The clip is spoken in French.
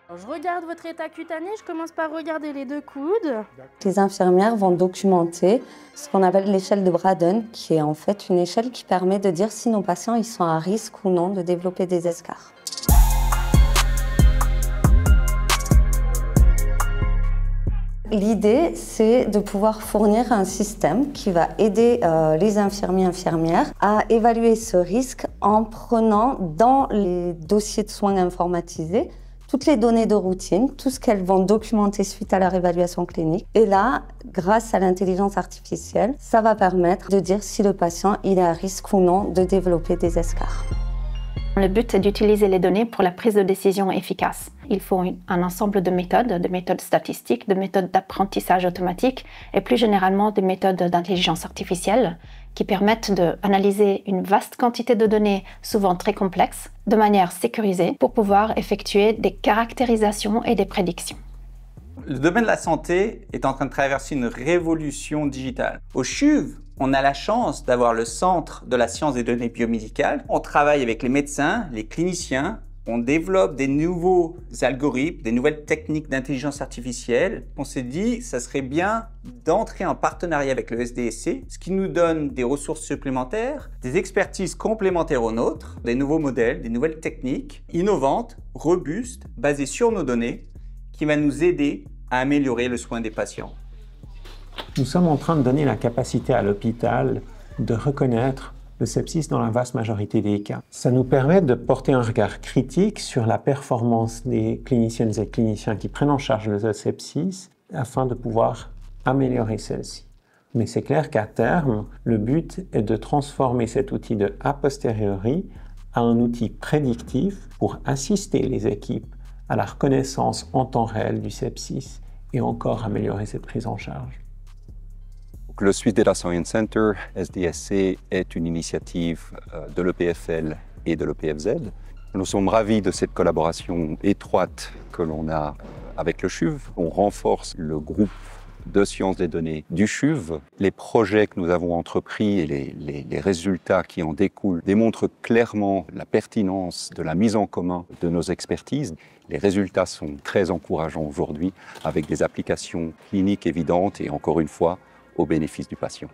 Alors, je regarde votre état cutané, je commence par regarder les 2 coudes. Les infirmières vont documenter ce qu'on appelle l'échelle de Braden, qui est en fait une échelle qui permet de dire si nos patients ils sont à risque ou non de développer des escarres. L'idée, c'est de pouvoir fournir un système qui va aider les infirmières à évaluer ce risque en prenant dans les dossiers de soins informatisés toutes les données de routine, tout ce qu'elles vont documenter suite à leur évaluation clinique. Et là, grâce à l'intelligence artificielle, ça va permettre de dire si le patient il est à risque ou non de développer des escarres. Le but est d'utiliser les données pour la prise de décision efficace. Il faut un ensemble de méthodes statistiques, de méthodes d'apprentissage automatique et plus généralement des méthodes d'intelligence artificielle qui permettent d'analyser une vaste quantité de données, souvent très complexes, de manière sécurisée pour pouvoir effectuer des caractérisations et des prédictions. Le domaine de la santé est en train de traverser une révolution digitale. Au CHUV, on a la chance d'avoir le centre de la science des données biomédicales. On travaille avec les médecins, les cliniciens, on développe des nouveaux algorithmes, des nouvelles techniques d'intelligence artificielle. On s'est dit que ça serait bien d'entrer en partenariat avec le SDSC, ce qui nous donne des ressources supplémentaires, des expertises complémentaires aux nôtres, des nouveaux modèles, des nouvelles techniques innovantes, robustes, basées sur nos données, qui va nous aider à améliorer le soin des patients. Nous sommes en train de donner la capacité à l'hôpital de reconnaître le sepsis dans la vaste majorité des cas. Ça nous permet de porter un regard critique sur la performance des cliniciennes et cliniciens qui prennent en charge le sepsis afin de pouvoir améliorer celle-ci. Mais c'est clair qu'à terme, le but est de transformer cet outil de a posteriori à un outil prédictif pour assister les équipes à la reconnaissance en temps réel du sepsis et encore améliorer cette prise en charge. Le Swiss Data Science Center, SDSC, est une initiative de l'EPFL et de l'EPFZ. Nous sommes ravis de cette collaboration étroite que l'on a avec le CHUV. On renforce le groupe de sciences des données du CHUV. Les projets que nous avons entrepris et les résultats qui en découlent démontrent clairement la pertinence de la mise en commun de nos expertises. Les résultats sont très encourageants aujourd'hui avec des applications cliniques évidentes et encore une fois, au bénéfice du patient.